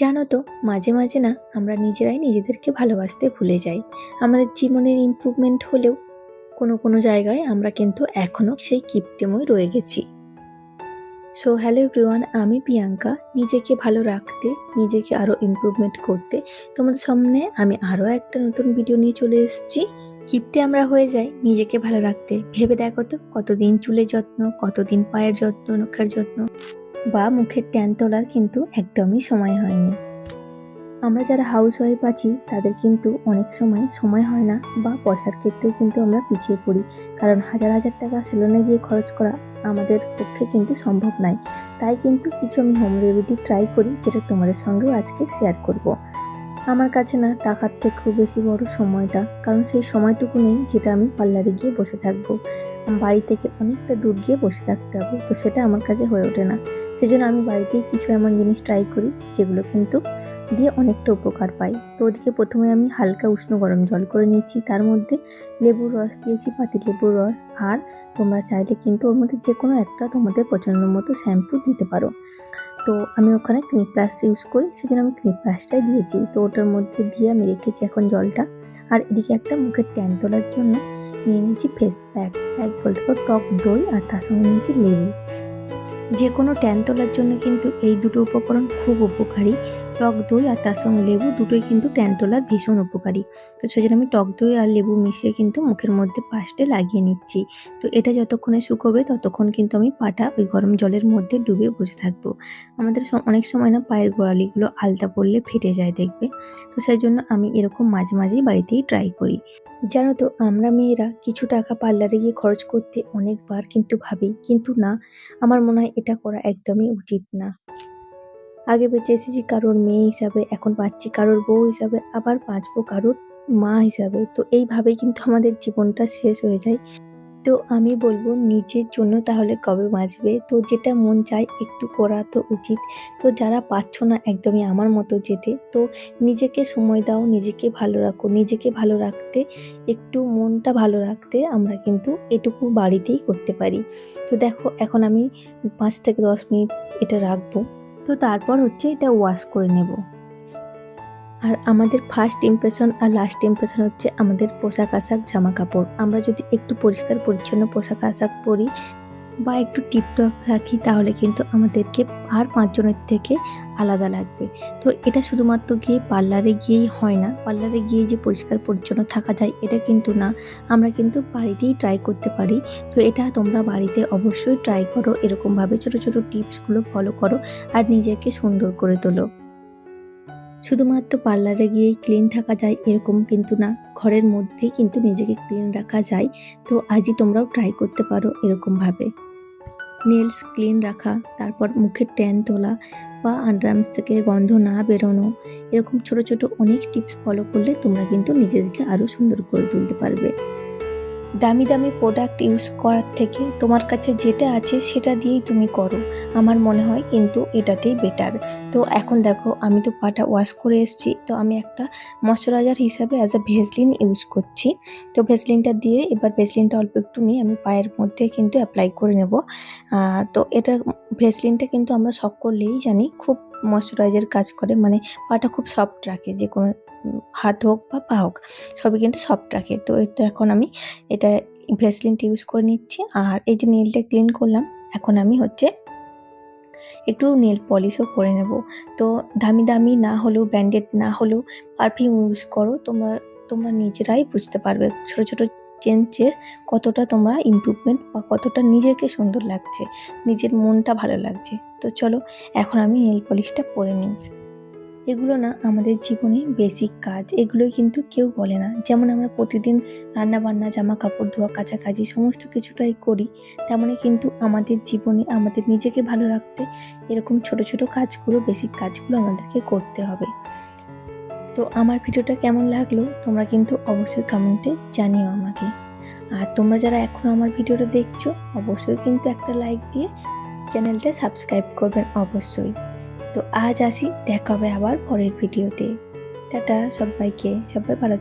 জানো তো, মাঝে মাঝে না আমরা নিজেরাই নিজেদেরকে ভালোবাসতে ভুলে যাই। আমাদের জীবনের ইমপ্রুভমেন্ট হলেও কোনো কোনো জায়গায় আমরা কিন্তু এখনও সেই কিপটেমই রয়ে গেছি। সো হ্যালো এভরিওয়ান, আমি প্রিয়াঙ্কা। নিজেকে ভালো রাখতে, নিজেকে আরও ইমপ্রুভমেন্ট করতে তোমাদের সামনে আমি আরও একটা নতুন ভিডিও নিয়ে চলে এসেছি। কিপটে আমরা হয়ে যাই নিজেকে ভালো রাখতে। ভেবে দেখো তো, কতদিন চুলের যত্ন, কতদিন পায়ের যত্ন, নখের যত্ন বা মুখের ট্যান তোলার কিন্তু একদমই সময় হয়নি। আমরা যারা হাউস ওয়াইফ আছি তাদের কিন্তু অনেক সময় হয় না, বা পয়সার ক্ষেত্রেও কিন্তু আমরা পিছিয়ে পড়ি, কারণ হাজার হাজার টাকা সেলুনে গিয়ে খরচ করা আমাদের পক্ষে কিন্তু সম্ভব নয়। তাই কিন্তু কিছু আমি হোম রেমেডি ট্রাই করি, যেটা তোমাদের সঙ্গেও আজকে শেয়ার করব। আমার কাছে না টাকার থেকেও বেশি বড় সময়টা, কারণ সেই সময়টুকু নেই যেটা আমি পার্লারে গিয়ে বসে থাকবো। বাড়ি থেকে অনেকটা দূর গিয়ে বসে থাকতে হবে, তো সেটা আমার কাছে হয়ে ওঠে না। সেজন্য আমি বাড়িতেই কিছু এমন জিনিস ট্রাই করি যেগুলো কিন্তু দিয়ে অনেকটা উপকার পাই। তো ওদিকে প্রথমে আমি হালকা উষ্ণ গরম জল করে নিয়েছি, তার মধ্যে লেবুর রস দিয়েছি, পাতি লেবুর রস। আর তোমরা চাইলে কিন্তু ওর মধ্যে যে কোনো একটা তোমাদের পছন্দ মতো শ্যাম্পু দিতে পারো। তো আমি ওখানে ক্লিনিক প্লাস ইউজ করি, সেজন্য আমি ক্লিনিক প্লাসটাই দিয়েছি। তো ওটার মধ্যে দিয়ে আমি রেখেছি এখন জলটা। আর এদিকে একটা মুখের ট্যান তোলার জন্য নিয়ে নিয়েছি ফেস প্যাক বলতে পারো, টক দই, আর তার সঙ্গে নিয়েছি লেবু। যে কোনো ট্যান তোলার জন্য কিন্তু এই দুটো উপকরণ খুব উপকারী। টক দই আর তার সঙ্গে লেবু দুটোই কিন্তু ট্যান তোলার ভীষণ উপকারী। তো সেজন্য আমি টক দই আর লেবু মিশিয়ে কিন্তু মুখের মধ্যে ফার্স্টে লাগিয়ে নিচ্ছি। তো এটা যতক্ষণে শুকোবে ততক্ষণ কিন্তু আমি পাটা ওই গরম জলের মধ্যে ডুবে বসে থাকবো। আমাদের অনেক সময় না পায়ের গোড়ালিগুলো আলতা পড়লে ফেটে যায়, দেখবে। তো সেই জন্য আমি এরকম মাঝে মাঝেই বাড়িতেই ট্রাই করি। জানো তো, আমরা মেয়েরা কিছু টাকা পার্লারে গিয়ে খরচ করতে অনেকবার কিন্তু ভাবি, কিন্তু না, আমার মনে হয় এটা করা একদমই উচিত না। আগে বেঁচে এসেছি কারোর মেয়ে হিসাবে, এখন পাচ্ছি কারোর বউ হিসাবে, আবার বাঁচবো কারোর মা হিসাবে। তো এইভাবেই কিন্তু আমাদের জীবনটা শেষ হয়ে যায়। তো আমি বলবো, নিজের জন্য তাহলে কবে বাঁচবে? তো যেটা মন চায় একটু করা তো উচিত। তো যারা পারছো না একদমই আমার মতো যেতে, তো নিজেকে সময় দাও, নিজেকে ভালো রাখো। নিজেকে ভালো রাখতে, একটু মনটা ভালো রাখতে আমরা কিন্তু এটুকু বাড়িতেই করতে পারি। তো দেখো, এখন আমি 5 থেকে 10 মিনিট এটা রাখবো। তো তারপর হচ্ছে এটা ওয়াশ করে নেব। আর আমাদের ফার্স্ট ইমপ্রেশন আর লাস্ট ইমপ্রেশন হচ্ছে আমাদের পোশাক আশাক, জামা কাপড়। আমরা যদি একটু পরিষ্কার পরিচ্ছন্ন পোশাক আশাক পরি বা একটু টিপটপ রাখি, তাহলে কিন্তু আমাদেরকে আর 5 জনের থেকে আলাদা লাগবে। তো এটা শুধুমাত্র গিয়ে পার্লারে গিয়েই হয় না। পার্লারে গিয়ে যে পরিষ্কার পরিচ্ছন্ন থাকা যায় এটা কিন্তু না, আমরা কিন্তু বাড়িতেই ট্রাই করতে পারি। তো এটা তোমরা বাড়িতে অবশ্যই ট্রাই করো, এরকমভাবে ছোটো ছোটো টিপসগুলো ফলো করো আর নিজেকে সুন্দর করে তোলো। শুধুমাত্র পার্লারে গিয়েই ক্লিন থাকা যায় এরকম কিন্তু না, ঘরের মধ্যেই কিন্তু নিজেকে ক্লিন রাখা যায়। তো আজই তোমরাও ট্রাই করতে পারো এরকমভাবে। নেলস ক্লিন রাখা, তারপর মুখের ট্যান তোলা বা আন্ডারআর্মস থেকে গন্ধ না বেরোনো, এরকম ছোট ছোট অনেক টিপস ফলো করলে তোমরা কিন্তু নিজেদেরকে আরও সুন্দর করে তুলতে পারবে। দামি দামি প্রোডাক্ট ইউজ করার থেকে তোমার কাছে যেটা আছে সেটা দিয়েই তুমি করো, আমার মনে হয় কিন্তু এটাতেই বেটার। তো এখন দেখো, আমি তো পাটা ওয়াশ করে এসেছি, তো আমি একটা ময়শ্চারাইজার হিসাবে অ্যাজ আ ভেসলিন ইউজ করছি। তো ভেসলিনটা দিয়ে এবার ভেসলিনটা অল্প একটু নিয়ে আমি পায়ের মধ্যে কিন্তু অ্যাপ্লাই করে নেব। তো এটা ভেসলিনটা কিন্তু আমরা সকলেই জানি খুব ময়শ্চারাইজার কাজ করে, মানে পাটা খুব সফট রাখে, যে কোনো হাত হোক বা পা হোক সবই কিন্তু সফট রাখে। তো এটা এখন আমি এটা ভেসলিনটা ইউজ করে নিচ্ছি। আর এই যে নেলটা ক্লিন করলাম, এখন আমি হচ্ছে একটু নেল পলিশও করে নেব। তো দামি দামি না হলেও, ব্র্যান্ডেড না হলেও পারফিউম ইউজ করো। তোমরা নিজেরাই বুঝতে পারবে ছোটো ছোটো চেঞ্জে কতটা তোমরা ইমপ্রুভমেন্ট বা কতটা নিজেকে সুন্দর লাগছে, নিজের মনটা ভালো লাগছে। তো চলো, এখন আমি নেল পলিশটা পরে নিই। এগুলো না আমাদের জীবনে বেসিক কাজ, এগুলো কিন্তু কেউ বলে না। যেমন আমরা প্রতিদিন রান্না বান্না, জামা কাপড় ধোয়া, কাচাকাচি সমস্ত কিছুটাই করি, তেমনই কিন্তু আমাদের জীবনে আমাদের নিজেকে ভালো রাখতে এরকম ছোট ছোট কাজগুলো, বেসিক কাজগুলো আমাদেরকে করতে হবে। তো আমার ভিডিওটা কেমন লাগলো তোমরা কিন্তু অবশ্যই কমেন্টে জানিও আমাকে। আর তোমরা যারা এখনও আমার ভিডিওটা দেখছো, অবশ্যই কিন্তু একটা লাইক দিয়ে চ্যানেলটা সাবস্ক্রাইব করবেন অবশ্যই। তো আজ আসি, দেখা হবে আবার পরের ভিডিওতে। টাটা সবাইকে, সবাই ভালো